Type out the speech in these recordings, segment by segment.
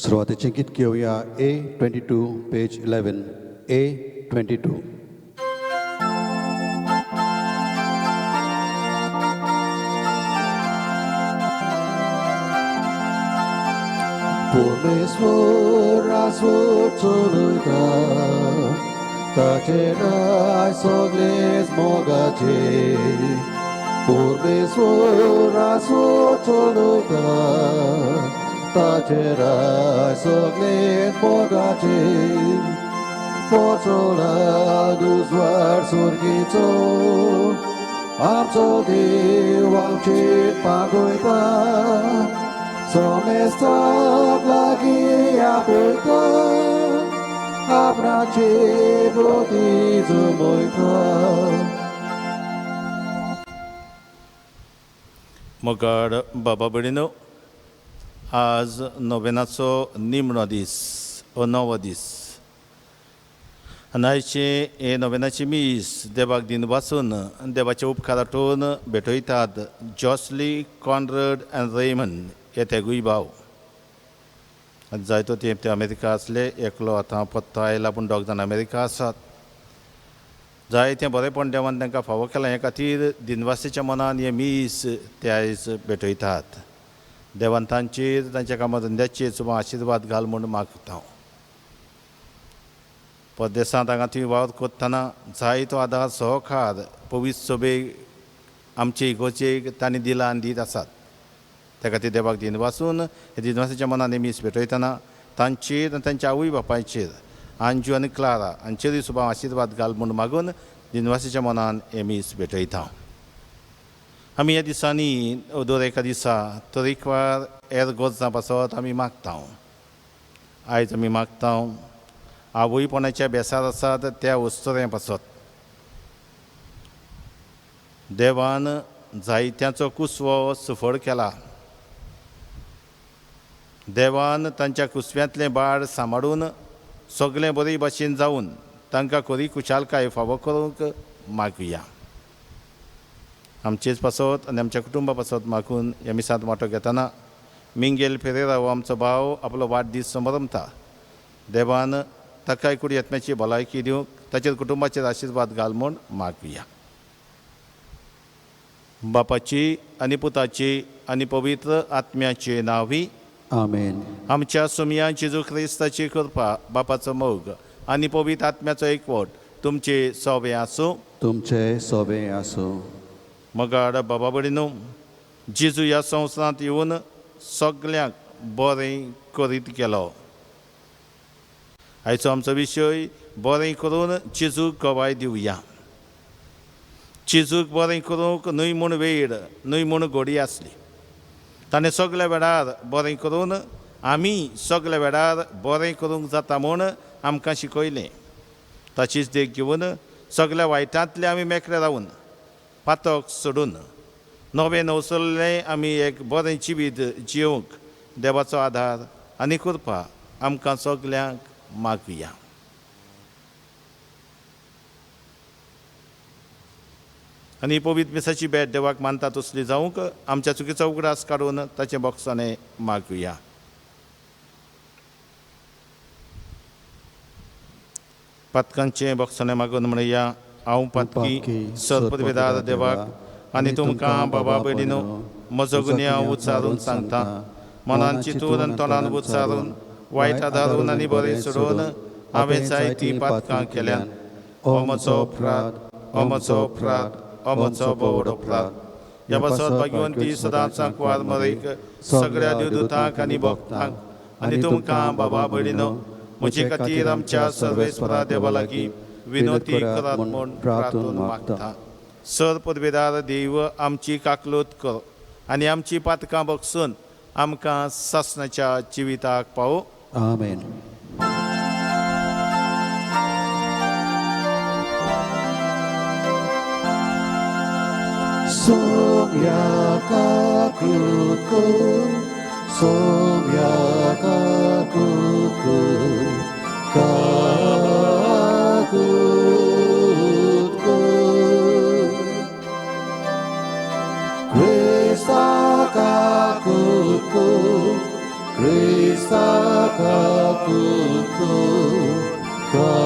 सुरुवातीचे गीत घेऊया A22 पेज 11 A22. परमेश्वरा स्वच्छलता ताचेराय सगळेच मोगाचे परमेश्वरा स्वच्छलता ताचेराय सगळेच मोगाचे पोचला दुस्वार स्वर्गीचो आमचो देव आमचे पागोयता Somestak lagi apoita आपणाचे बोटी जमयता. मोगाड बाबा भयणीनो, आज नोवेनाचो निमणो दीस हो नवो दीस आनी आयचे हे नोवेनाची मीस देवाक दिन वाचून देवाचे उपकार आठोवन भेटयतात जॉसली कॉनरड एंड रेमंड हे तेगूय भाव. जायतो तेंप ते अमेरिका आसले, एकलो आतां पत्तो आयला पूण दोग जाण अमेरिका आसात. जायतें बरेंपण देवान तांकां फावो केलां, हे खातीर दिनवासेच्या मनान हे मीस ते आयज भेटयतात. देवान तांचेर तांच्या कामा धंद्याचेर सुमा आशिर्वाद घाल म्हूण मागता. परदेसांत हांगा थंय वावर करतना जायतो आदार सहकार पवित्र सभेक आमचे इगोर्जेक तांणी दिला आनी दीत आसात. त्या खातीर देवाक दिन वाचून हे दिनवासाच्या मनान मीस भेटयतना तांचेर आनी तांच्या आवय बापायचेर अंजू आनी क्लारा हांचेरूय सुद्दां आशिर्वाद घाल म्हूण मागून दिनवासाच्या मनान हे मीस भेटयता. आमी ह्या दिसांनी दर एका दिसा तरेकवार हेर गरजां पासत आमी मागता. आयज आमी मागता आवयपणाच्या बेसार आसात त्या वस्तुऱ्यां पासत. देवान जायत्यांचो कुसवो सुफळ केला. देवान तांच्या कुसव्यांतलें बाळ सांबाळून सगळें बरे भाशेन जावन तांकां खरी खुशालकाय फावो करूंक मागुया. आमचेच पासत आनी आमच्या कुटुंबा पासत मागून ह्या मिसांत वांटो घेतना मिंगेल फेरेरा हो आमचो भाव आपलो वाडदीस समरमता. देवान ताकाय कुडी आत्म्याची भलायकी दिवंक ताचेर कुटुंबाचेर आशिर्वाद घाल म्हूण मागुया. बापाची आनी पुताची आनी पवित्र आत्म्याचे नांवी आमेन. आमच्या सुमया जेजू क्रिस्ताची कृपा, बापाचो मोग आनी पवित्र आत्म्याचो एकवट तुमचे सोबे आसूं. तुमचे सोबे आसूं. मोगाड बाबा भयणीनो, जेजू ह्या संवसारांत येवन सगल्यांक बरें करीत गेलो. आयचो आमचो विशय बरें करून जेजूक गवाय दिवया. जेजूक बरें करूंक न्हय म्हूण वेळ न्हय म्हूण घडी आसली. ताणें सगल्या वेळार बरें करून आमी सगल्या वेळार बरें करूंक जाता म्हूण आमकां शिकयलें. ताचीच देख घेवन सगल्या वायटांतले आमी मेकळे रावन पातक सोडून नवें नवसरलें आमी एक बरें जिवीत जियोंक देवाचो आदार आनी कृपा आमकां सगल्यांक मागुया. आनी पवित्र मिसाची भेट देवाक मानता तसली जावंक आमच्या चुकीचो उगडास काडून ताचे बोगसाणें मागुया. पातकांचें बोगसाणें मागून म्हणया, हांव पातकी सर्पवेदार देवाक आनी तुमकां बाबा भयणीनो म्हजो गुन्यांव हांव उच्चारून सांगता. मनान चिंतून आनी तोंडान उच्चारून वायट आदारून आनी बरें सोडून हांवें जायतीं पातकां केल्यान. हो म्हजो अपराध, हो म्हजो अपराध, हो म्हजो व्हड अपराध. ह्या पासत भाग्यवंती सदांच सांकवार मरैक सगळ्या देवदूतांक आनी भक्तांक आनी तुमकां बाबा भयणीनो म्हजे खातीर आमच्या सर्वेस्परा देवा लागीं विनोती करात म्हूण प्रार्थून मागता. सर्पवेदार देव आमची काकलूत कर आनी आमची पातकां बगसून आमकां सासणाच्या जिविताक पावो. आमेन. Somia kakuku, somia kakuku, kakuku. Krista kakuku, Krista kakutku, kakutku.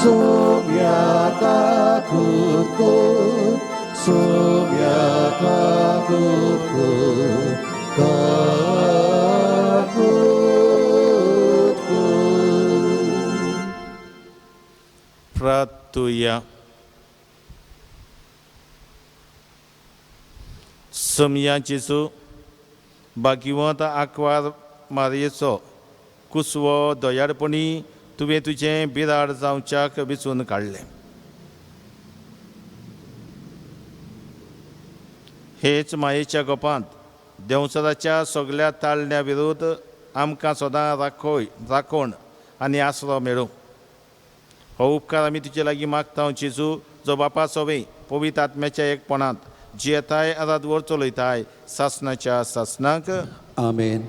Sumya kakutku, sumya kakutku, kakutku. Pratuya Semia Jesu भाग्यवंत आकवार मारयेचो कुसवो दोयारपणी तुवें तुजें बिराड जावच्याक वेचून काडलें. हेच मायेच्या गोपांत देंवचाराच्या सगळ्या ताळण्या विरोध आमकां सदां राखण आनी आसरो मेळो. हो उपकार आमी तुजे लागीं मागता जेजू, जो बापा सवे पवित्र आत्म्याच्या एकपणांत जियेताय आरादवर चलयताय सासणाच्या सासणाक. आमेन.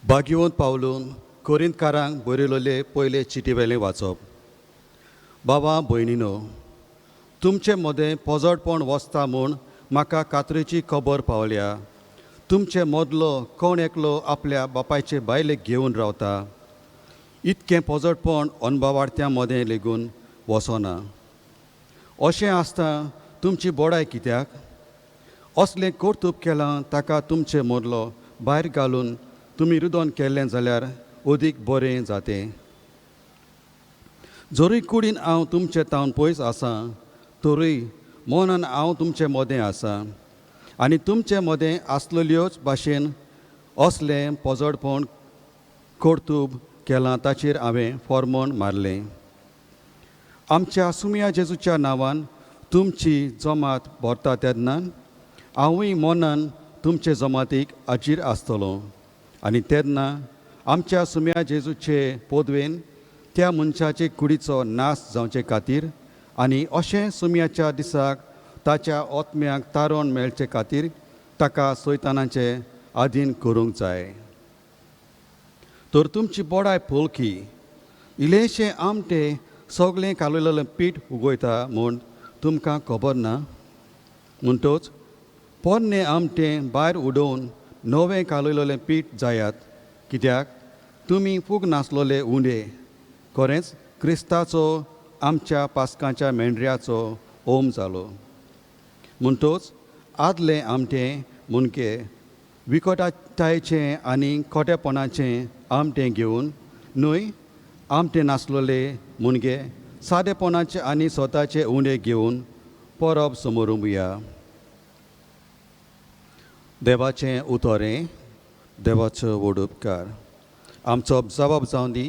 भाग्यवंत पावलून कोरिंतकारांक बरयलेले पयले चिटीवेलें वाचप. बाबा भयणीनो, तुमचे मदें पोजडपण वचता म्हूण म्हाका कात्रेची खबर पावल्या. तुमचे मदलो कोण एकलो आपल्या बापायचे बायलेक घेवन रावता. इतकें पोजडपण अनभवार्थ्यां मदें लेगून वचना. अशें आसता तुमची बोडाय कित्याक? असलें कर्तूब केलां ताका तुमचे मदलो भायर घालून तुमी रुदोन केल्लें जाल्यार अदीक बरें जातें. जोरी कुडीन हांव तुमचे तावन पयस आसां, तोरूय मनान हांव तुमचे मदें आसां. आनी तुमचे मदें आसलेल्योच भाशेन असलें पोजडपण कर्तूब केलां ताचेर हांवें फॉर्मोन मारलें. आमच्या सुमया जेजूच्या नांवान तुमची जमात भरता तेन्ना हांवूय मनान तुमचे जमातीक हाजीर आसतलों. आनी तेन्ना आमच्या सुमया जेजूचे पोदवेन त्या मनशाचे कुडीचो नाश जावचे खातीर आनी अशें सुमयाच्या दिसाक ताच्या ओत्म्याक तारण मेळचे खातीर ताका सैतानाचे आधीन करूंक जाय. तर तुमची बोडाय पोलकी इल्लेशें आमटे सगळें कालयलेलें पीठ उगयता म्हूण तुमकां खबर ना. म्हणटच पोरणें आमटें भायर उडोवन नवें कालयलेलें पीठ जायात. कित्याक तुमी फूग नासलोले उंडे खरेंच क्रिस्ताचो आमच्या पास्काच्या मेंढऱ्याचो ओम जालो. म्हणटच आदलें आमटें मुणके विकटायचें आनी खोटेपणाचें आमटें घेवन न्हय आमटें नासलोले मुणगे सादेपणाचे आनी स्वताचे उंडे घेवन परब समोरूंया. देवाचें उतोरें, देवाचो व्हड उपकार. आमचो जबाब जावन दी,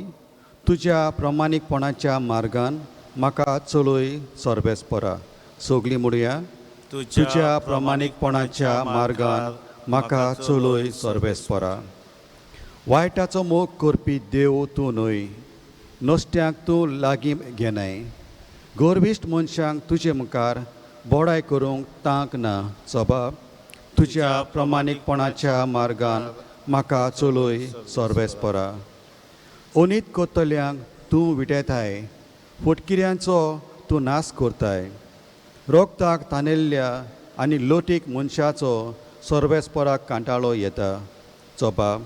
तुज्या प्रमाणीकपणाच्या मार्गान म्हाका चलोय सर्बेस्परा. सगळीं म्हणुया, तुज्या प्रमाणीकपणाच्या मार्गान म्हाका चलोय सर्बेस्परा. वायटाचो मोग करपी देव तूं न्हय, नश्ट्यांक तूं लागीं घेनाय. गोरविश्ट मनशांक तुजे मुखार बोडाय करूंक तांक ना. जबाब, तुज्या प्रमाणीकपणाच्या मार्गान म्हाका चलोय सर्बेस्परा. अनीत कोत्तल्यांक तूं विटयताय, फटकिऱ्यांचो तूं नाश करताय. रोगताक तानेल्ल्या आनी लोटीक मनशाचो सर्बेस्पराक कांटाळो येता. जबाब,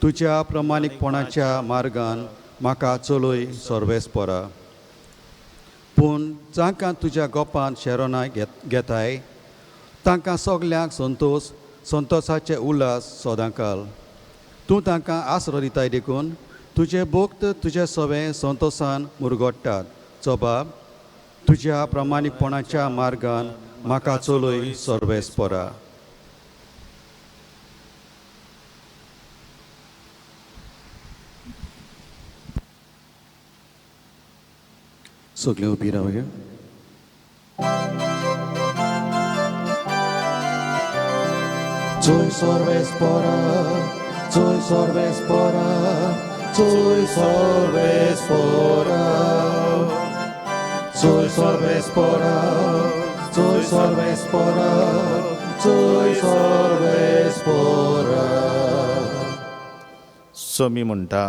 तुज्या प्रमाणीकपणाच्या मार्गान म्हाका चलोय सर्बेस्परा. पूण जांकां तुज्या गोपांत शेरोनाय घेताय तांकां सगल्यांक संतोशाचे उल्हास सदांकाल. तूं तांकां आसरो दिताय देखून तुजे भक्त तुजे सवें संतोशान मुरगोडटात. जबाब, तुज्या प्रमाणीकपणाच्या मार्गान म्हाका चलोय सर्बेस्परा. सगळीं उबी रावया. Soy sorbespora, soy sorbespora, soy sorbespora, soy sorbespora, soy sorbespora, soy sorbespora. Somi म्हणटा,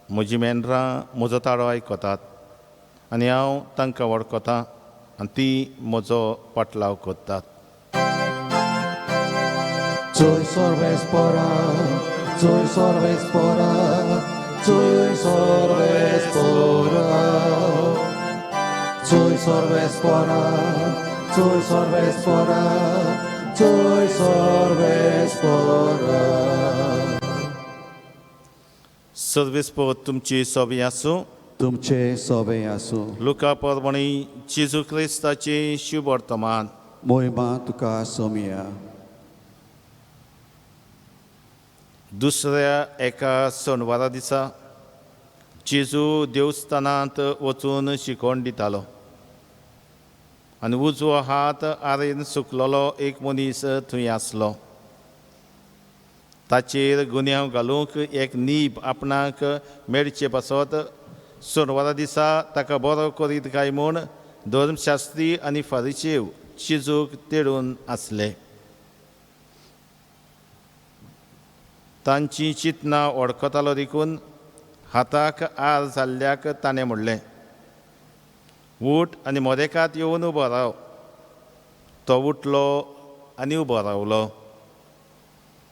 म्हजी मेंढरां म्हजो ताळो आयकतात आनी हांव तांकां वळखतां आनी ती म्हजो पाटलाव करतात. Cui sorbes pora, cui sorbes pora, cui sorbes pora, cui sorbes pora, cui sorbes pora, cui sorbes pora. सर्वेस्पो तुमची सोबी आसूं. तुमचे सोबे आसूं. लुका परमणी जेजू क्रिस्ताचे शुभ वर्तमान. मोहिमा तुका सोमिया. दुसऱ्या एका सोनवारा दिसा जेजू देवस्थानांत वचून शिकवण दितालो आनी उजवो हात आरेन सुकलोलो एक मनीस थंय आसलो. ताचेर गुन्यांव घालूंक एक नीब आपणाक मेळचे पासत सोनवारा दिसा ताका बरो करीत काय म्हूण धर्मशास्त्री आनी फारिसेव जेजूक तेडून आसले. तांची चिंतना वळखतालो देखून हाताक आर जाल्ल्याक ताणें म्हणलें, उठ आनी मोदेकांत येवन उबो राव. तो उठलो आनी उबो रावलो.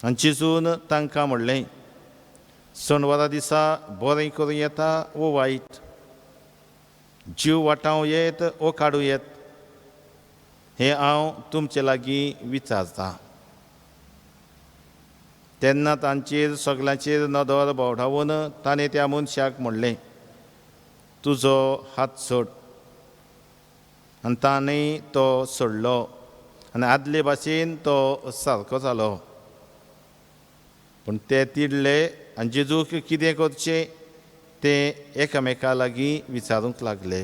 आनी जेजून तांकां म्हणलें, सोनवारा दिसा बरें करूं येता वो वायट, जीव वाटावं येत वो काडूं येत, हें हांव तुमचे लागीं विचारतां. तेन्ना तांचेर सगल्यांचेर नदर भोंवडावन ताणें त्या मनशाक म्हणलें, तुजो हात सोड. आनी ताणें तो सोडलो आनी आदले भाशेन तो सारको जालो. पूण ते तिडले आनी जेजूक कितें करचें तें एकामेका लागीं विचारूंक लागले.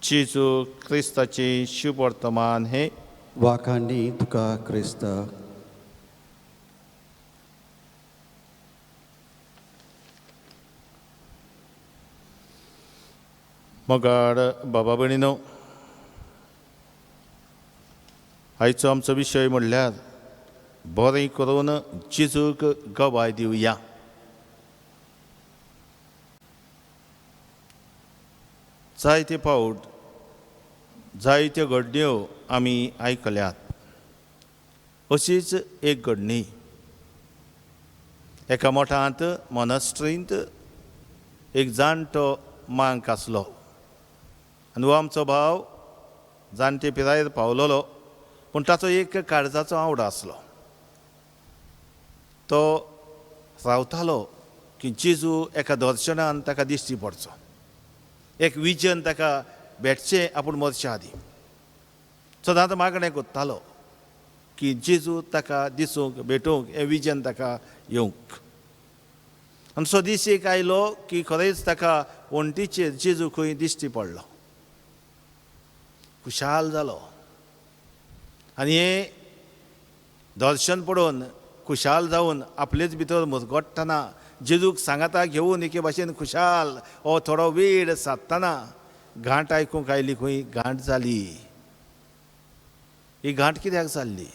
जेजू क्रिस्ताचे शुभ वर्तमान हे. वाखाणी तुका क्रिस्त. मोगाड बाबा भयणीनो, आयचो आमचो विशय म्हणल्यार बरें करून जेजूक गवाय दिवया. जायते फावट जायत्यो घडण्यो आमी आयकल्यात. अशीच एक घडणी एका मोठांत मॉनस्ट्रींत एक जाणटो मांक आसलो आनी हो आमचो भाव जाणटे पिरायेर पावलोलो, पूण ताचो एक काळजाचो आवडो आसलो. तो रावतालो की जेजू एका दर्शनान ताका दिश्टी पडचो, एक विजन ताका भेटचें आपूण मरच्या आदीं. सदांच मागणें करतालो की जेजू ताका दिसूंक भेटूंक, हें विजन ताका येवंक. आनी सो दीस एक आयलो की खरेंच ताका वण्टीचेर जेजू खंय दिश्टी पडलो. खुशाल जालो आनी हें दर्शन पळोवन खुशाल जावन आपलेच भितर मुजगोडटना जेजूक सांगाता घेवन एके भाशेन खुशाल हो थोडो वेळ सादतना घांट आयकूंक आयली. खंय घांट जाली. ही घांट कित्याक जाल्ली?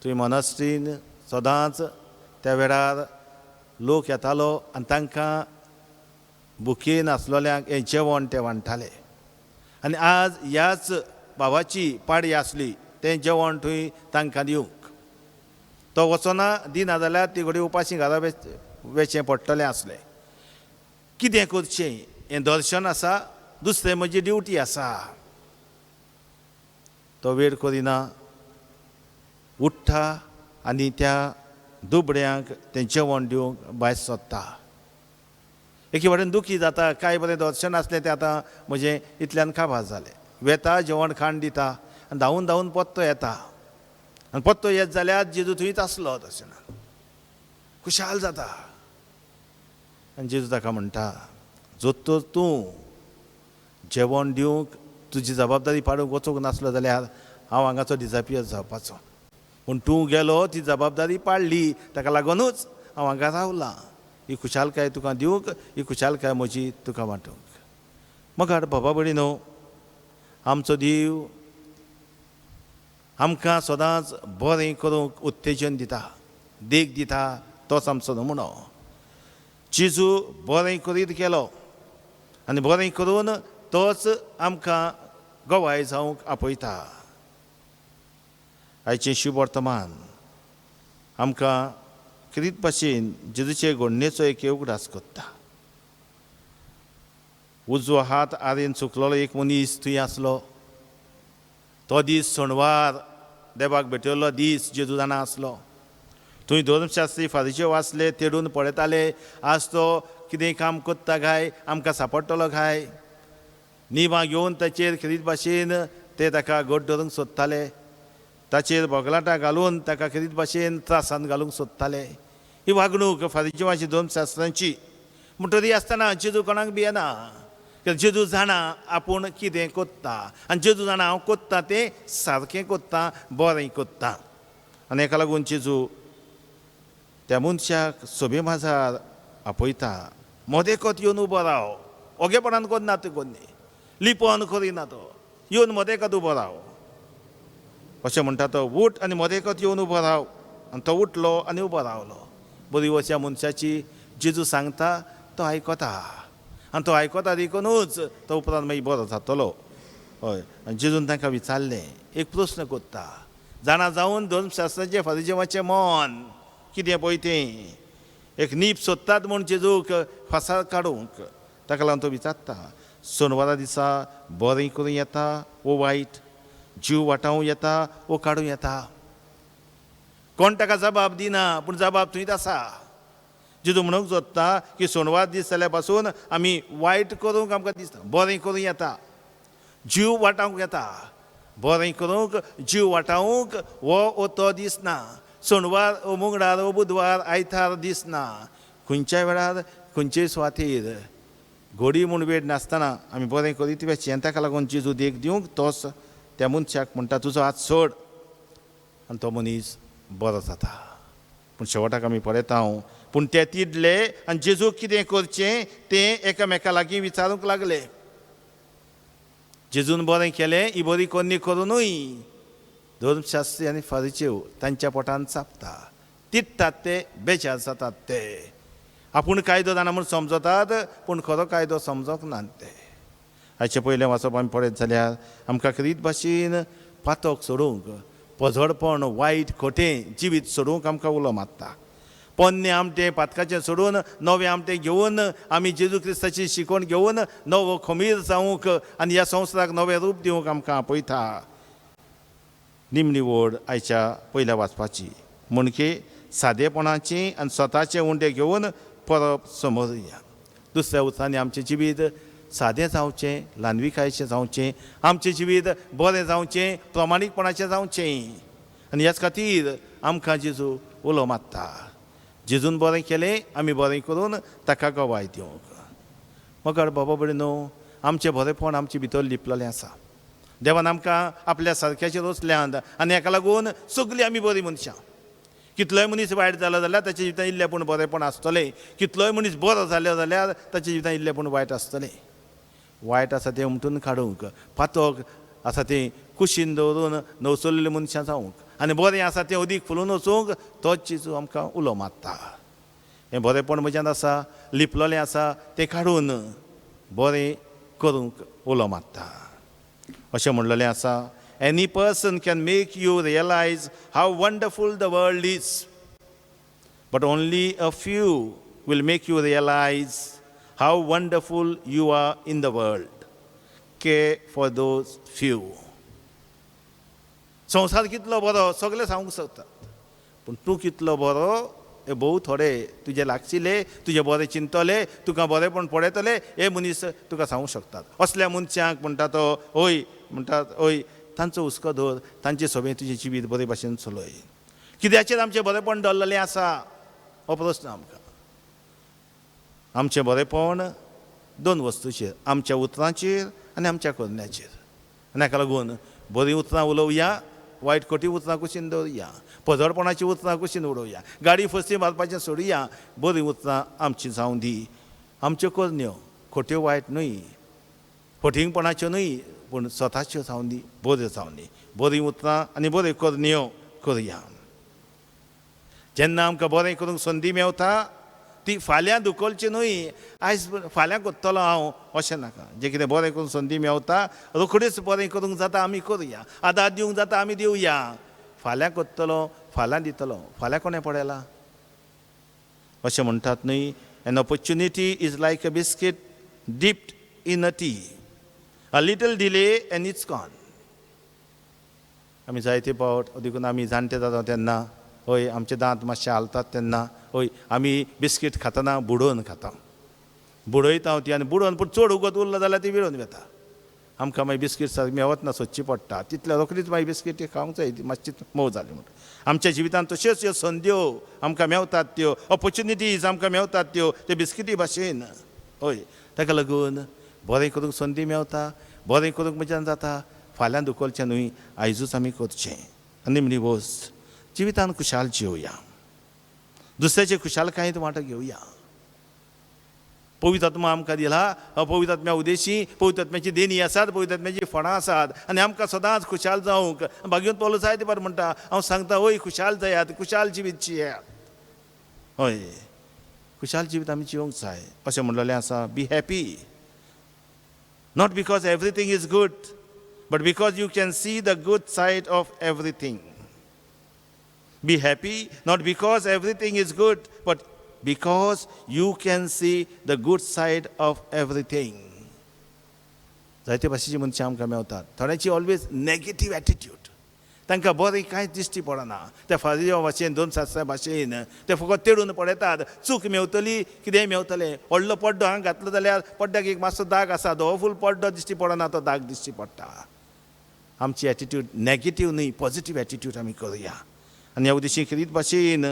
थंय मॉनस्ट्रीन सदांच त्या वेळार लोक येतालो आनी तांकां भुकेन आसलोल्यांक हें जेवण ते वांट्टाले. आनी आज ह्याच भावाची पाडी आसली तें जेवण थंय तांकां दिवंक. तो वचना दिना जाल्यार ती घडी उपाशी घरा वेचें पडटलें आसलें. कितें करचें? हें दर्शन आसा, दुसरें म्हजी ड्युटी आसा. तो वेळ करिना, उठ्ठा आनी त्या दुबड्यांक तें जेवण दिवंक भायर सरता. एके वाटेन दुखी जाता, काय बरें दर्शन आसलें तें आतां म्हजें इतल्यान काबार जालें. वेता, जेवण खाण दिता आनी धांवून धांवून पत्तो येता. आनी पत्तो येत जाल्यार जेजू थंयच आसलो दर्शनाक. खुशाल जाता. आनी जेजू ताका म्हणटा, जोतर तूं जेवण दिवंक तुजी जबाबदारी पाडूंक वचूंक नासलो जाल्यार हांव हांगाचो डिजापियर जावपाचो. पूण तूं गेलो, ती जबाबदारी पाडली, ताका लागूनच हांव हांगा रावलां. ही खुशालकाय तुका दिवंक, ही खुशालकाय म्हजी तुका वांटूंक. मगाड बाबा भयणीनो, आमचो देव आमकां सदांच बरें करूंक उत्तेजन दिता, देख दिता, तोच आमचो नमुनो. जेजू बरें करीत गेलो आनी बरें करून तोच आमकां गोवाय जावंक आपयता. आयचें शुभ वर्तमान आमकां कितें भाशेन जेजूचे घडणेचो एक उगडास करता. उजवो हात आरेन चुकलोलो एक मनीस थंय आसलो. तो दीस सणवार देवाक भेटयल्लो दीस जेजू जाणा आसलो. थंय धर्मशास्त्री फारीचे वाचले, तेडून पळयताले आज तो कितें काम करता काय, आमकां सांपडटलो काय. निवां घेवन ताचेर खरीत भाशेन ते ताका घट धरूंक सोदताले. ताचेर बोगलाटां घालून ताका खरीत भाशेन त्रासान घालूंक सोदताले. ही वागणूक फारीचेवाची धर्मशास्त्रांची. म्हणटरी आसतना जेजू कोणाक भियेना. जेजू जाणा आपूण कितें कोत्ता आनी जेजू जाणा हांव कोत्ता तें सारकें कोत्ता, बरें कोत्ता. आनी हेका लागून जेजू त्या मनशाक सोबे माजार आपयता. मोदेकत येवन उबो राव. ओगेपणान करना तूं कोन्नी, लिपोन करिना तो, येवन मोदेकत उबो राव अशें म्हणटा तो. उठ आनी मोदेकत येवन उबो राव. आनी तो उठलो आनी उबो रावलो. बरी अशा मनशाची जेजू सांगता तो आयकता आनी तो आयकता देखूनच तो उपरांत मागीर बरो जातलो. हय. आनी जेजून तांकां विचारलें, एक प्रस्न करता. जाणा जावन धर्मशास्त्राचें फारीजेवाचें मन कितें पळय तें एक नीप सोदतात म्हूण जेजूक फासार काडूंक. ताका लागून तो विचारता, सोनवारा दिसा बरें करूं येता वो वायट, जीव वाटावूं येता वो काडूं येता. कोण ताका जबाब दिना, पूण जबाब थंयच आसा. जेजू म्हणूंक सोदता की सोनवार दीस जाल्या पासून आमी वायट करूंक आमकां दिसता, बरें करूं येता, जीव वाटावंक येता. बरें करूंक जीव वाटावंक हो तो दीस ना. सोनवार वो मंगळार वो बुधवार आयतार दीस ना. खंयच्याय वेळार खंयचेय सुवातेर घोडी म्हूण वेळ नासतना आमी बरें करीत वचचें. ताका लागून जेजू देख दिवंक तोच त्या मनशाक म्हणटा तुजो हात सोड आनी तो मनीस बरो जाता. पूण शेवटाक आमी पळयता पूण ते तिडले आनी जेजू कितें करचें तें एकामेका लागीं विचारूंक लागले. जेजून बरें केलें ही बरी कोन्नी करुनूय धर्मशास्त्री आनी फारीचेव तांच्या पोटान चापता. तिडटात ते, बेजार जातात ते. आपूण कायदो जाणा म्हूण समजतात पूण खरो कायदो समजोंक नात ते. हाचे पयलें वाचप आमी पळयत जाल्यार आमकां खरीत भाशेन पातोक सोडूंक, पझडपण, वायट खोटें जिवीत सोडूंक आमकां उलो मारता. पोन्नें आमटें पातकाचें सोडून नवें आमटें घेवन आमी जेजू क्रिस्ताची शिकवण घेवन नवो खमीर जावंक आनी ह्या संवसाराक नवें रूप दिवंक आमकां आपयता. निमणी ओड आयच्या पयल्या वाचपाची. म्हणके सादेपणाचें आनी स्वताचें उंडें घेवन परब समोर या. दुसऱ्या उतरांनी आमचें जिवीत सादें जावचें, ल्हानविकायेचें जावचें, आमचें जिवीत बरें जावचें, प्रमाणीकपणाचें जावचें. आनी ह्याच खातीर आमकां जेजू उलो मारता. जेजून बरें केलें आमी बरें करून ताका गोवाय दिवंक. मगर बाबा भयणो, आमचें बरेंपण आमचे भितर लिपलेलें आसा. देवान आमकां आपल्या सारक्याचेर रचल्यांत आनी हेका लागून सगलीं आमी बरीं मनशां. कितलोय मनीस वायट जालो जाल्यार ताच्या जिवितांत इल्लेंपण बरेंपण आसतलें. कितलोय मनीस बरो जालो जाल्यार ताच्या जिवितांत इल्लेंपण वायट आसतलें. वायट आसा तें उमटून काडूंक, पातोक आसा तें कुशीन दवरून नवसोल्लेलीं मनशां जावंक आनी बरें आसा तें अदीक फुलून वचूंक तोच जेजू आमकां उलो मारता. हें बरेंपण म्हज्यान आसा, लिपलोलें आसा तें काडून बरें करूंक उलो मारता. अशें म्हणलेलें आसा, any person can make you realise how wonderful the world is, but only a few will make you realise how wonderful you are in the world. Care for those few. संवसार कितलो बरो सगळे सांगूंक शकतात, पूण तूं कितलो बरो हे भोव थोडे तुजे लागशिल्ले, तुजे बरें चिंतले, तुका बरेंपण पळयतले हे मनीस तुका सांगूंक शकतात. असल्या मनशांक म्हणटा तो हय, म्हणटात हय तांचो हुस्को धर, तांचे सगळें तुजें जिवीत बरे भाशेन चलय. कित्याचेर आमचें बरेंपण दल्ललें आसा हो प्रस्न आमकां. आमचें बरेंपण दोन वस्तूचेर, आमच्या उतरांचेर आनी आमच्या करण्याचेर. आनी हाका लागून बरीं उतरां उलोवया, वायट खोटी उतरां कुशीन दवरुया, पझडपणाची उतरां कुशीन उडोवया, गाडी फसी मारपाचें सोडुया. बरीं उतरां आमची जावं दी. आमच्यो करण्यो खोट्यो वायट न्हय, फटिंगपणाच्यो न्हय, पूण स्वताच्यो जावन दी बऱ्यो जावन दी बरीं उतरां आनी बऱ्यो करण्यो करुया. जेन्ना आमकां बरें करूंक संदी मेवता ती फाल्यां दुखोवची न्हय, आयज फाल्यां करतलो हांव अशें नाका. जें कितें बरें करून संदी मेवता रोखडेच बरें करूंक जाता आमी करुया, आदार दिवंक जाता आमी दिवया. फाल्यां करतलो फाल्यां दितलो फाल्यां कोणें पडयला अशें म्हणटात न्हय. An opportunity is like a biscuit dipped in a tea, a little delay and it's gone. आमी जायते फावट देखून आमी जाणटे जाता तेन्ना हय आमचे दांत मातशे हालतात तेन्ना हय आमी बिस्कीट खातना बुडोवन खाता, बुडयता हांव ती आनी बुडोवन पूण चड उगत उरलो जाल्यार ती विळून वेता. आमकां मागीर बिस्कीट सारकी मेवत ना, सोदची पडटा. तितल्या रोखडीच मागीर बिस्कीट खावंक जाय, ती मातशी मोव जाली म्हणून. आमच्या जिवितांत तश्योच ह्यो संद्यो आमकां मेवतात, त्यो ऑपॉर्च्युनिटीज आमकां मेवतात त्यो त्यो बिस्किटी भाशेन. हय ताका लागून बरें करूंक संदी मेवता, बरें करूंक म्हज्यान जाता. फाल्यां दुखोवचें न्हय, आयजूच आमी करचें. आनी निवोस जिवितांत खुशाल जिवया, दुसऱ्याचे खुशालकायेंत वांटो घेवया. पवित्र आत्मा आमकां दिला, पवित्र आत्म्या उदेशी पवित्र आत्म्याची देणी आसात, पवित्र आत्म्याची फळां आसात आनी आमकां सदांच खुशाल जावंक भाग्यवंत पौलूस जायते फावट म्हणटा हांव सांगता हय खुशाल जायात, खुशाल जिवीत जियात. हय खुशाल जिवीत आमी जिवंक जाय अशें म्हणलेलें आसा. Be happy not because everything is good but because you can see the good said of everything. Be happy not because everything is good but because you can see the good side of everything. जायते भाशेची मनशां आमकां मेवतात. थोड्यांची always negative attitude, तांकां बरें कांयच दिश्टी पडना. त्या फारीया भाशेन 2 भाशेन ते फकत तेडून पडयतात. चूक मेवतली कितेंय मेवतलें. व्हडलो पड्डो हांगा घातलो जाल्यार पड्ड्याक एक मातसो दाग आसा, दो फूल पड्डो दिश्टी पडना, तो दाग दिश्टी पडटा. आमची एटिट्यूड नेगेटीव न्हय, पॉझिटीव एटिट्यूड आमी करुया. आनी ह्या उद्देशी खरीत भाशेन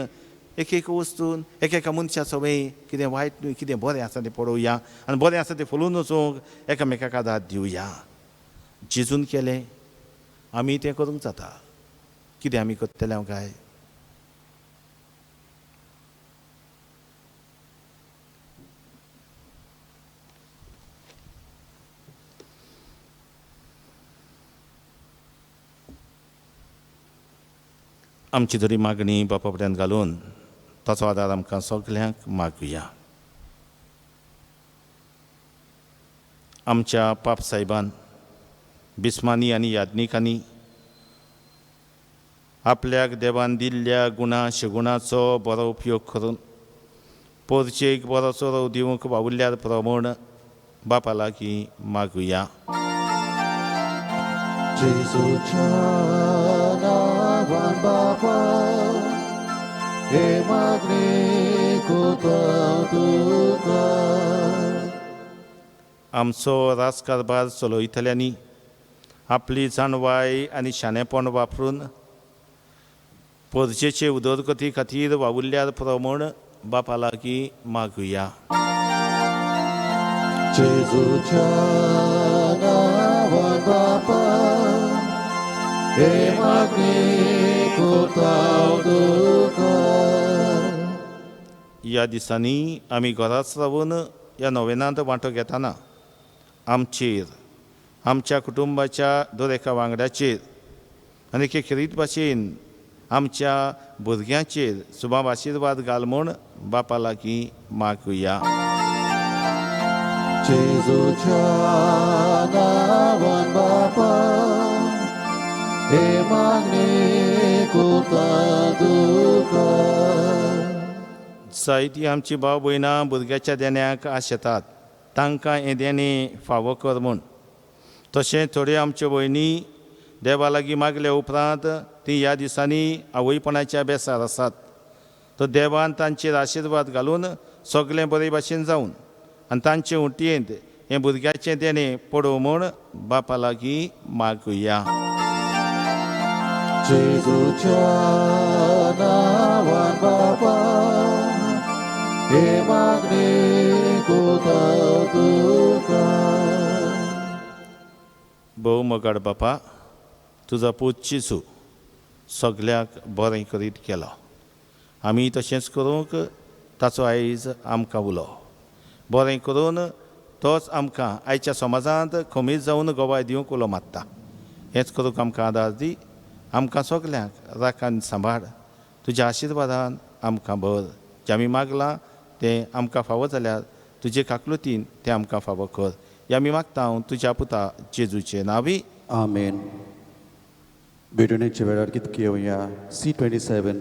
एक एक वस्तून एक एका मनशा सवय कितें वायट न्हय कितें बरें आसा तें पळोवया आनी बरें आसा तें फलोवन वचूंक एकामेकाक आदार दिवया. जेजून केलें आमी तें करूंक जाता. कितें आमी करतले काय? आमची तरी मागणी बापा फुड्यान घालून ताचो आदार आमकां सगल्यांक मागुया. आमच्या पाप साहेबान बिस्मानी आनी याज्ञिकांनी आपल्याक देवान दिल्ल्या गुणा शगुणाचो बरो उपयोग करून पोरचेक बरो चोरो दिवंक वावुरल्यार प्रमाण बापा लागीं मागुया. जेजूच्या नांवान बापा हे मागणी करता तुका. आमचो राजकारभार चलोयतल्यांनी आपली जाणवाय आनी शाणेपण वापरून पोरचेचे उदरगती खातीर वावुरल्यार प्रमाण बापा लागीं मागुया. जेजूच्या नांवान बापा हे मागणी करता तुका. ह्या दिसांनी आमी घराच रावून ह्या नोवेनांत वांटो घेतना आमचेर, आमच्या कुटुंबाच्या दर एका वांगड्याचेर आनी खेरीत भाशेन आमच्या भुरग्यांचेर सुबाब आशिर्वाद घाल म्हूण बापा लागीं मागुया. जेजूच्या नांवान बापा हे मागणी करता तुका. जायतीं आमची भाव भयणां भुरग्याच्या देण्याक आशेतात, तांकां हें देणें फावो कर म्हूण. तशें थोड्यो आमच्यो भयणी देवा लागीं मागल्या उपरांत ती ह्या दिसांनी आवयपणाच्या बेसार आसात. तो देवान तांचेर आशिर्वाद घालून सगळें बरे भाशेन जावन आनी तांचे उंटयेंत हें भुरग्याचें देणें पडोव म्हूण बापा लागीं मागुया. जेजूच्या नांवान बापा हे मागणी करता तुका. भोव मोगाड बापा, तुजो पूत चिसू सगल्याक बरें करीत गेलो. आमी तशेंच करूंक ताचो आयज आमकां उलो. बरें करून तोच आमकां आयच्या समाजांत खमीज जावन गोवाय दिवंक उलो मारता. हेच करूंक आमकां आदार दी. आमकां सगल्यांक राखान सांबाळ. तुज्या आशिर्वादान आमकां भर. जें आमी मागलां तें आमकां फावो जाल्यार तुजे काकलुतीन तें आमकां फावो कर. हें आमी मागता हांव तुज्या पुता जेजूचे नांवी. आमेन. भेटवणेच्या वेळार कितें घेवया C27.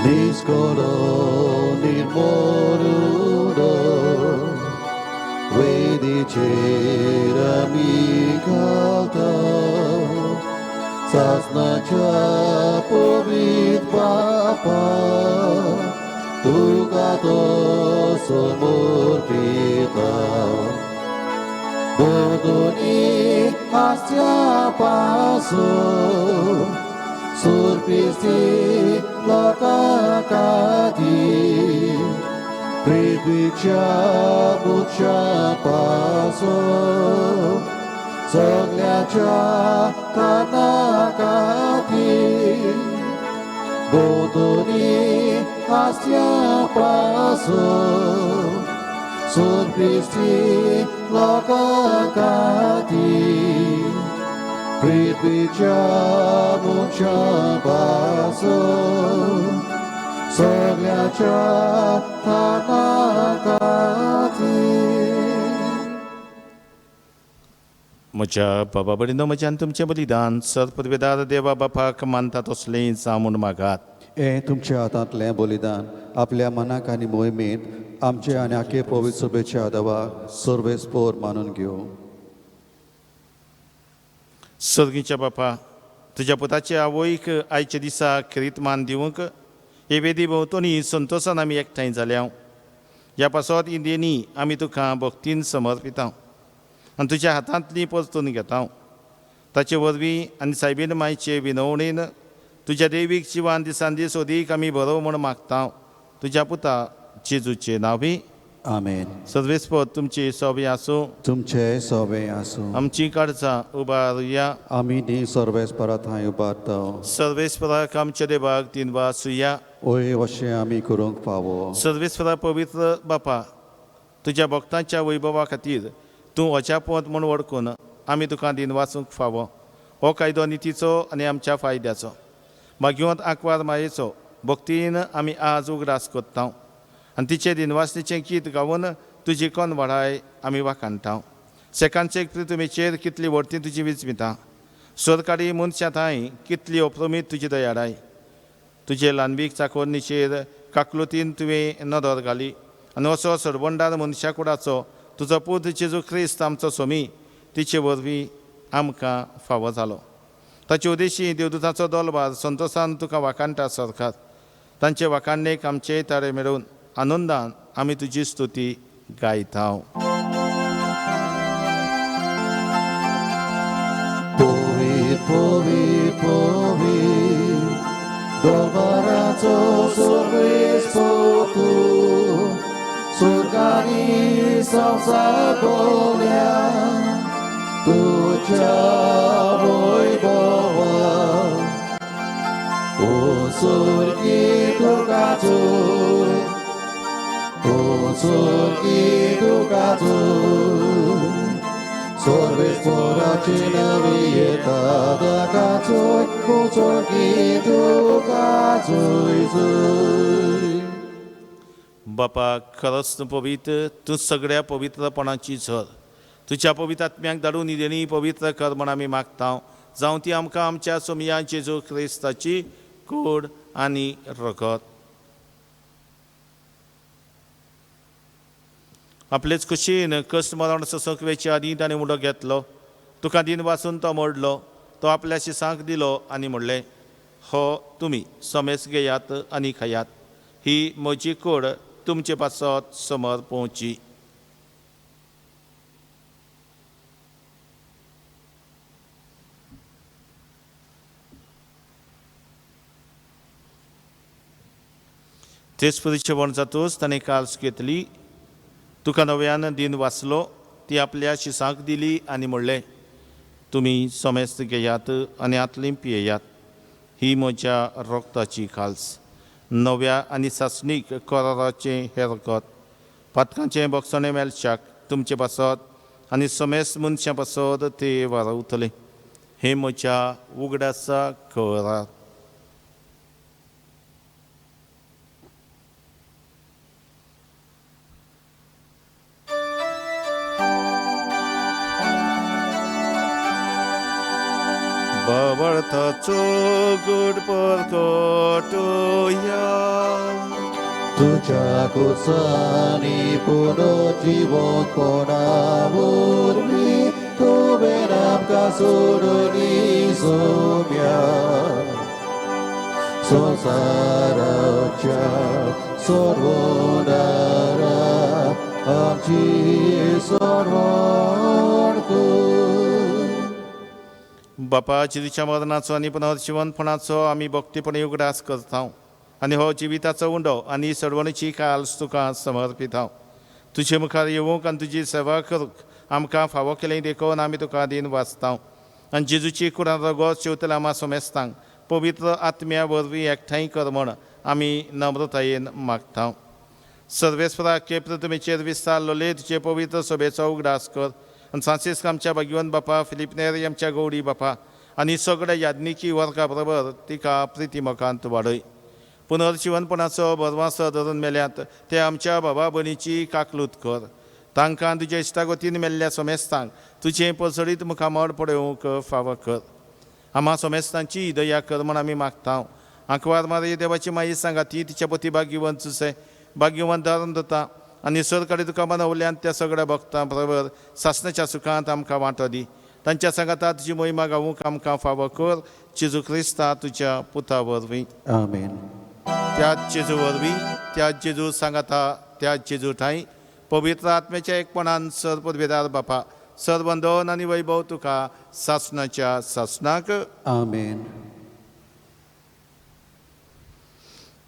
Niscolo nirmorudo Vedicera mikalta Sasnacha povit papa Tukato somorpita Bodoni asya paso Surpisti lokakati Pridvicha bucha paso Sogliacha kanakati Bodoni asya paso Surpisti lokakati Pridvicha bucha paso Sogliacha tanakati. म्हज्या बाबा बडिनो म्हज्यान तुमचें बलिदान सर्पवेदार देवा बापाक मानता तसलें जावून मागात. हें तुमच्या हातांतलें बलिदान आपल्या मनाक आनी मोहिमेंत आमचे आनी आखे पवित्र सभेच्या आदावाक सर्वेस्पोर मानून घेवं. सर्गीच्या बापा, तुज्या पुताच्या आवयक आयच्या दिसा खरीत मान दिवंक हे वेदी भोंवतणी संतोशान आमी एकठांय जाल्या. ह्या पासत इंदेनी आमी तुका भक्तीन समर्पिता आनी तुज्या हातांतली परतून घेता. ताचे वरवीं आनी सायबीन मायचे विनवणेन तुज्या देवीक जिवान दिसान दीस सोदीक आमी बरो म्हूण मागता. तुज्या पुता जेजूचे नांवी. आमेन. सर्वेस्पर तुमची सोबी आसूं. तुमचे सोबे आसूं. आमची काळजां उबारुया. आमी न्ही सर्वेस्परा थंय उबारता. सर्वेस्पराक आमच्या देवाक दिनवास सुया. ओय अशें आमी करूंक फावो. सर्वेस्परा पवित्र बापा, तुज्या भक्तांच्या वैभवा खातीर तूं अजापवंत म्हूण वळखून आमी तुका दिनवासूंक फावो. हो कायदो नितीचो आनी आमच्या फायद्याचो. मागीवंत आंकवार मायेचो भक्तीन आमी आज उगडास कोत्ता आनी तिचे दिनवासनेचें गीत गावून तुजी कोण वडाय आमी वाखाणटा. सेकांचे पृथ्वीचेर कितली व्हडती तुजी विजमिता. सरकारी मनशां थंय कितली अप्रमीत तुजी दयाळाय. तुजे ल्हानबीक चाकोरणीचेर काकलुतीन तुवें नदर घाली आनी असो सरबंडार मनशा कुडाचो तुजो पूत जेजू क्रिस्त आमचो सोमी तिचे वरवीं आमकां फावो जालो. ताचे उद्देशी देवदूतांचो दोलबार संतोशान तुका वाखाणटा सरकार. तांचे वाखाणणेक आमचे तारे मेळून आनंदान आमी तुजी स्तुती गायता. Povit, povit, povit, dolbaraco sorvesportu, surgani salsabolia, tucia voibova, o surgi ducatui, o surgi ducatui, Sorvesporaci navieta da cazoi, cu surgi ducatui zui. बापा, खरंच पवित्र तूं सगळ्या पवित्रपणाची झर. तुज्या पवित्र आत्म्याक धाडून इदेनी पवित्र कर म्हण आमी मागता. जावं ती आमकां आमच्या सोमया जेजू क्रिस्ताची कूड आनी रगत. आपलेच कुशीन कश्ट मरण ससकवेची आदी ताणें उडो घेतलो. तुका दिन वाचून तो मोडलो. तो आपल्या शिसांक दिलो आनी म्हणलें, हो तुमी समेस घेयात आनी खायात. ही म्हजी कूड तुमचे पासत समोर पोवची. तेच परीचे वण जातूच ताणें काल्स घेतली. तुका नव्यान दिन वाचलो. ती आपल्या शिसांक दिली आनी म्हणलें, तुम्ही समेस्त घेयात आनी आतलीं पियेयात. ही म्हज्या रोगताची खालस. नव्या आनी सासणीक कराराचें हें रगत पातकांचें बक्षणें मेलशाक तुमचे पासत आनी समेस्त मनशां पासत ते वारावतले. हे म्हज्या उगडासा करार. Babartacho good porkotoya. तुझ्या कुसानी पुनर्जीवनपणावर मी तुवें आमकां सोडूनी सोम्या संवसाराच्या सर्वोदारा आमची सरवण कर. बापा चिरीच्या मरणाचो आनी पुनर्जीवनपणाचो आमी भक्तीपणे उगडास करता आनी हो जिविताचो उंडो आनी सडवणीची काल्स तुका समर्पीत हांव. तुजे मुखार येवंक आनी तुजी सेवा करूंक आमकां फावो केलें देखून आमी तुका दिन वाचता आनी जेजूची कुरान रगत शेवतले आमा सोमेस्तांक पवित्र आत्म्या वरवीं एकठांय कर म्हण आमी नम्रतायेन मागता. सर्वेस्परा पृथ्वीचेर विस्तारलोले तुजे पवित्र सभेचो उगडास कर आनी फ्रांसीस आमच्या भाग्यवन बापा फिलिप नेरी आमच्या गौडी बापा आनी सगळ्या याज्ञिकी वर्गा बरोबर तिका प्रितीमोखांत वाडय. पुनर्जीवनपणाचो भरवंसो धरून मेल्यात ते आमच्या भावा भयणीची काकलूत कर. तांकां तुज्या इश्टागतीन मेल्ल्या सोमेस्तांक तुजें पसडीत मुखामळ पळोवंक फावो कर. आम्हा सोमेस्तांची दया कर म्हण आमी मागता. आंकवार मारी देवाची माई सांगाती तिच्या पती भाग्यवंत चुसे भाग्यवंत धारण दता आनी सरकारी तुका मनवल्यान त्या सगळ्या भक्तां बरोबर सासणाच्या सुखांत आमकां वांटो दी. तांच्या सांगाता तुजी महिमा गावूंक आमकां फावो कर. जेजू क्रिस्ता तुज्या पुता वरवीं. आमेन. त्याच जेजू वरवीं त्याच जेजू सांगाता त्याच जेजू ठाई पवित्र आत्म्याच्या एकपणान सरपदवेदार बापा सरबंधन आनी वैभव तुका सासणाच्या सासणाक. आमेन.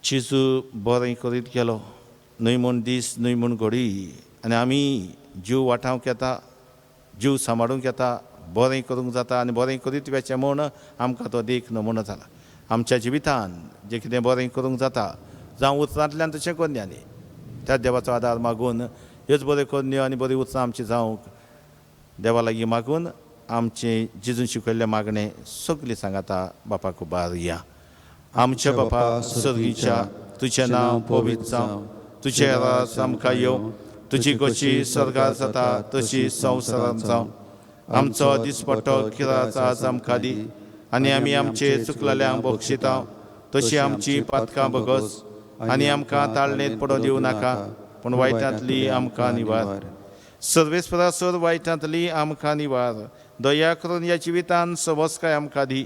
जेजू बरें करीत गेलो न्हय म्हूण दीस न्हय म्हूण घडी आनी आमी जीव वाटावंक येता जीव सांबाळूंक येता बरें करूंक जाता आनी बरें करीत वेचें म्हूण आमकां तो देख नमुनो जाला. आमच्या जिवितान जें कितें बरें करूंक जाता जावं उतरांतल्यान तशें कोन्यांनी त्या देवाचो आदार मागून ह्योच बऱ्यो कोन्यो आनी बरीं उतरां आमची जावंक देवा लागीं मागून आमचें जेजून शिकयल्लें मागणें सगलीं सांगाता बापाक उबारया. आमच्या बापा सर्गीच्या तुजें नांव पवित्र जावं तुजें राज आमकां येवं तुजी कशी स्वर्गांत जाता तशी संवसारांत जावं. आमचो दिसपट्टो किरात आज आमकां दी आनी आमी आमचे चुकलेल्यांक बक्षिता तशी आमची पातकां बगस आनी आमकां ताळणेंत पडोवं दिवं नाका पूण वायटांतली आमकां निवार. सर्वेस्परा सर वायटांतली आमकां निवार. दया करून ह्या जिवितान सवस्काय आमकां दी.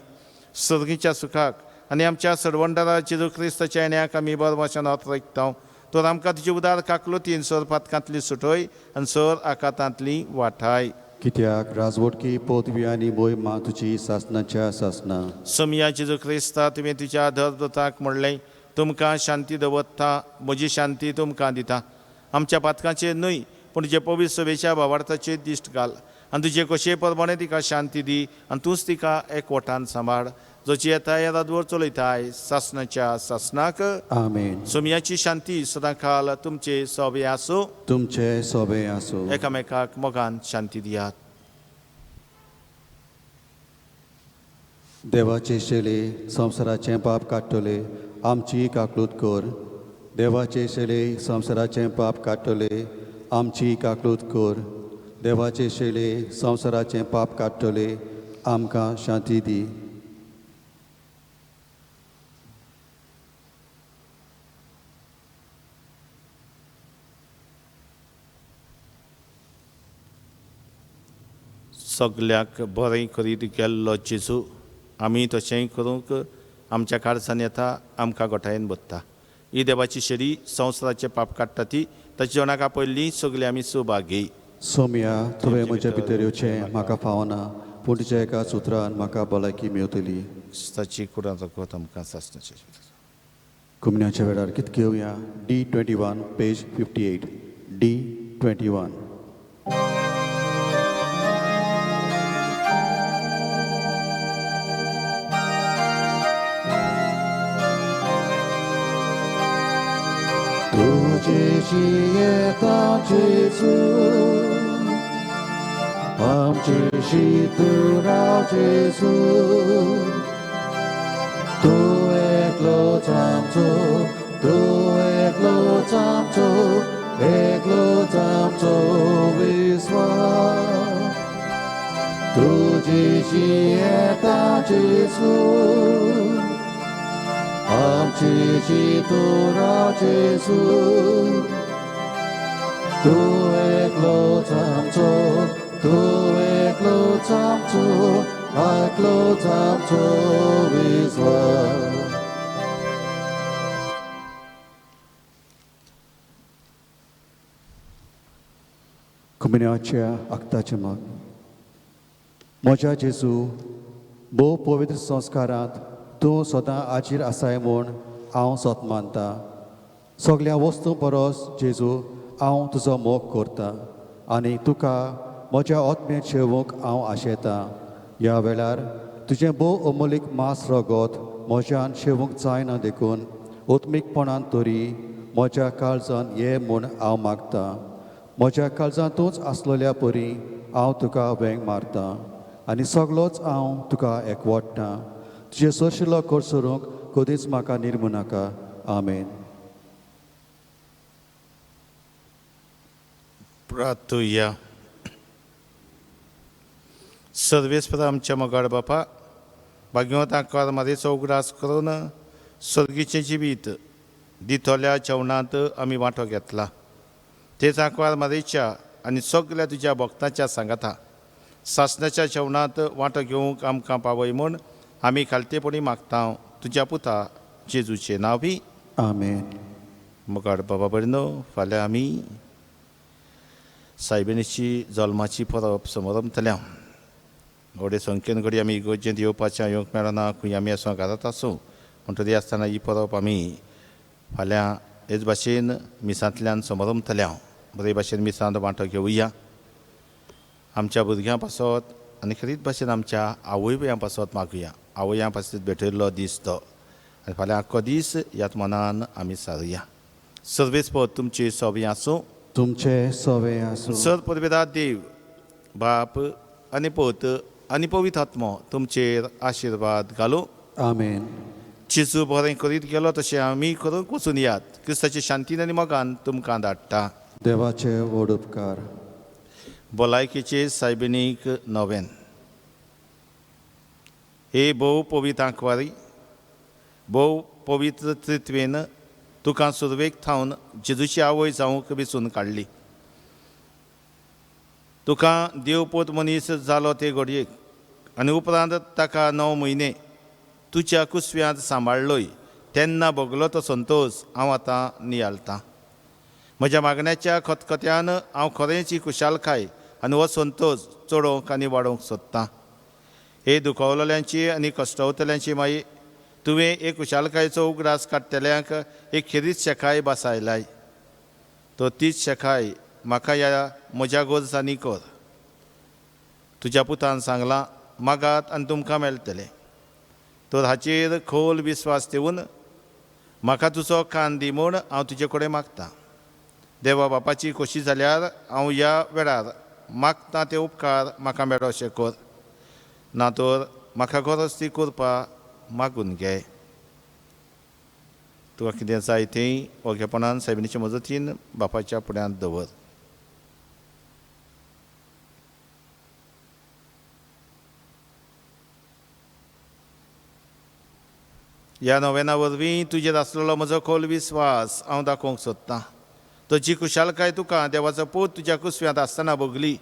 सर्गीच्या सुखाक आनी आमच्या सडवंडरा जेजू क्रिस्ताच्या येण्याक आमी बरें भाशेन ओतरयता. तर आमकां तुजी उदार काकलुतीन सर पातकांतली सुटय आनी सर आकांतांतली वाठाय. कित्याक राजवटकी पदवी आनी मोहिमा तुजी सासणाच्या सासना. समया जेजू क्रिस्ता तुवें तुज्या धर्मदूताक म्हणलें तुमकां शांती दवरता म्हजी शांती तुमकां दिता. आमच्या पातकांचेर न्हय पूण तुजे पवित्र सभेच्या भावार्थाचेर दिश्ट घाल आनी तुजे कशे प्रमाणे तिका शांती दी आनी तूंच तिका एकवटान सांबाळ. जोची येताय राजवट चलयताय सासणाच्या सासनाक. आमेन. सोमयाची शांती सदांकाल तुमचे सोबे आसूं. तुमचे सोबे आसूं. एकामेकाक मोगान शांती दियात. देवाचे शेले संवसाराचें पाप काडटले आमची काकलूत कर. देवाचे शेले संवसाराचें पाप काडटले आमची काकलूत कर. देवाचे शेले संवसाराचें पाप काडटले आमकां शांती दी. सगल्याक बरें करीत गेल्लो जेजू आमी तशेंय करूंक आमच्या काळजान येता आमकां गोठायेन बसता. ही देवाची शेरी संवसाराचे पाप काडटा ती ताच्या जेवणाका पयलीं सगळीं आमी सुभागी. सोम्या तुवें म्हज्या भितर येवचें म्हाका फावना पूण तुज्या एकाच उतरान म्हाका भलायकी मेवतली. ताची कुरान रगत आमकां सासणाचें. कुमण्याच्या वेळार कितें घेवया. D21 page 58. D21. जेशी येता जेजू आमचेशी तूं राव जेजू तूं एकलोच आमचो तूं एकलोच आमचो एकलोच आमचो विस्वास तुझीशी येता जेजू आमचीशी तूं राव जेजू तूं एकलोच आमचो तूं एकलोच आमचो एकलोच आमचो विस्वास कुमिन्याच्या आक्ताचें मत म्हज्या जेजू भोव पवित्र संस्कारांत तूं सदां आजीर आसाय म्हूण हांव सोत मानता सगळ्या वस्तू परस जेजू हांव तुजो मोग करतां आनी तुका म्हज्या आत्मेंत शेवूंक हांव आशेतां ह्या वेळार तुजें भोव अमोलीक मास रगत म्हज्यान शेवूंक जायना देखून ओत्मीकपणान तरी म्हज्या काळजान ये म्हूण हांव मागतां म्हज्या काळजांतूच आसलेल्या परी हांव तुका वेंग मारतां आनी सगळोच हांव तुका एकवडटां तुजे सरशिल्लो करसरूंक कधीच म्हाका निर्मू नाका आमेन प्रार्थुया सर्वेस्परा आमच्या मोगाळ बापा भाग्यवंत आंकवार मारेचो उगडास करून सर्गीचें जिवीत दितोल्या जेवणांत आमी वांटो घेतला तेच आंकवार मारेच्या आनी सगळ्या तुज्या भक्तांच्या सांगाता सासणाच्या जेवणांत वांटो घेवंक आमकां पावय म्हूण आमी खालतेपणी मागता तुज्या पुता जेजूचें नांव बी आमेन मोगाळ बाबा बरें फाल्यां आमी सायबिणीची जल्माची परब समोरंतल्या व्हडे संख्येन घडी आमी इगोर्जेंत येवपाचें येवंक मेळना खंय आमी आसूं घरांत आसूं म्हणटरी आसतना ही परब आमी फाल्यां हेच भाशेन मिसांतल्यान समोरंतल्या बरे भाशेन मिसांत वांटो घेवया आमच्या भुरग्यां पासत आनी खरीच भाशेन आमच्या आवय भयणां पासत मागुया आवयां पासत भेटयल्लो दीस तो आनी फाल्यां आख्खो दीस ह्याच मनान आमी सारुया सर्वेस्पद तुमची सोबी आसूं तुमचे सवे आसूं सर परवेदार देव बाप आनी पोत आनी पवित्र आत्मो तुमचेर आशिर्वाद घालूं आमेन जेजू बरें करीत गेलो तशें आमी करूंक वचून यात क्रिस्ताचे शांतीन आनी मोगान तुमकां धाडटा देवाचे व्हड उपकार भलायकेचे सायबिणीक नोवेन हे भोव पवित्र आंकवारी भोव पवित्र त्रित्वेन तुका सुरवेक थावन जेजूची आवय जावंक वेंचून काडली तुका देवपोत मनीस जालो ते घडयेक आनी उपरांत ताका 9 म्हयने तुज्या कुसव्यांत सांबाळलोय तेन्ना भोगलो तो संतोश हांव आतां नियाळटां म्हज्या मागण्याच्या खतखत्यान हांव खरेंच ही खुशालकाय आनी हो संतोश चडोवंक आनी वाडोवंक सोदतां हे दुखवलेल्यांची आनी कश्टवतल्यांची माई तुवें एक खुशालकायेचो उगडास काडटल्यांक एक खेरीत शेकाय बासायलाय तो तीच शेकाय म्हाका ह्या म्हज्या गोरजांनी कर तुज्या पुतान सांगलां मागात आनी तुमकां मेळटलें तर हाचेर खोल विस्वास दिवन म्हाका तुजो कान दी म्हूण हांव तुजे कडेन मागतां देवा बापाची खोशी जाल्यार हांव ह्या वेळार मागतां ते उपकार म्हाका मेळो अशें कर ना तर म्हाका गरज ती करपा मागून घे तुका कितें जाय तें ओगेपणान सायबिणीच्या मजतीन बापाच्या फुड्यांत दवर ह्या नोवेना वरवीं तुजेर आसलेलो म्हजो खोल विस्वास हांव दाखोवंक सोदतां तो जी खुशालकाय तुका देवाचो पूत तुज्या कुसव्यांत आसतना भोगली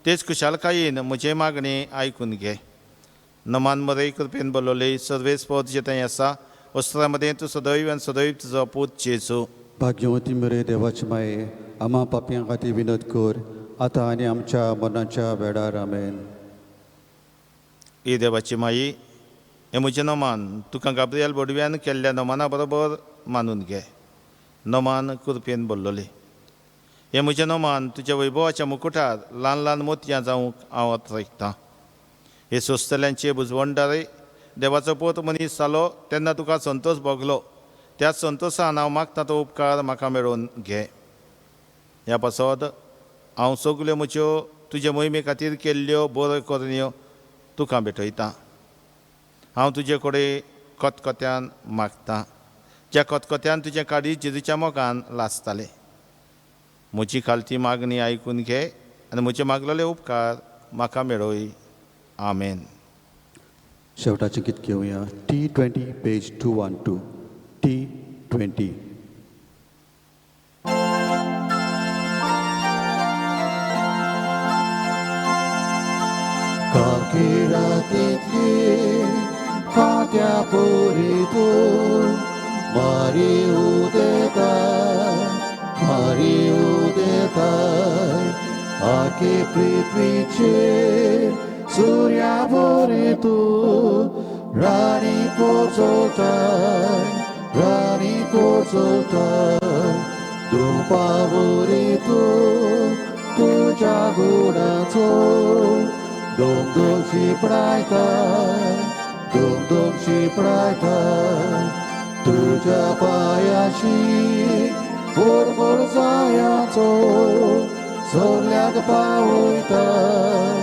तेच खुशालकायेन म्हजे मागणें आयकून घे नमान मरे कृपेन बलोले सर्वेस्पद जे थंय आसा वस्त्रा मदें तूं सदैव आनी सदैव तुजो पूत जेजू भाग्यवती मेरे देवाची माये आम्हा पापयां खातीर विनत कर आतां आनी आमच्या मरणाच्या वेळार आमेन ही देवाची माई हें म्हजें नोमान तुका गाब्रियल बोडव्यान केल्ल्या नोमाना बरोबर मानून घे नोमान कृपेन बोल्लोले हें म्हजें नोमान तुज्या वैभवाच्या मुकुटार ल्हान ल्हान मोतयां जावंक हांव अत्रयतां हे सोंसतल्यांचे बुजवणदारे देवाचो पोत मनीस जालो तेन्ना तुका संतोश भोगलो त्या संतोशान हांव मागता तो उपकार म्हाका मेळोवन घे. ह्या पासत हांव सगल्यो म्हज्यो तुजे मोहिमे खातीर केल्ल्यो बऱ्यो करण्यो तुका भेटयतां. हांव तुजे कडेन खतखत्यान मागतां, ज्या खतखत्यान तुजें काळीज जेजूच्या मोगान लासतालें. म्हजी खालती मागणी आयकून घे आनी म्हजे मागलेले उपकार म्हाका मेळय. आमेन. शेवटाचें गीत घेवया. T20 page 212. T20. Kakiratikli Fatya Puritu Mari udetai Ake prithviche Surya Puritu Rani pozotai Dupa Puritu Tuja gudato Dom dom shi praitai, tuja payashi, vor zayato, soglyat pavuitai,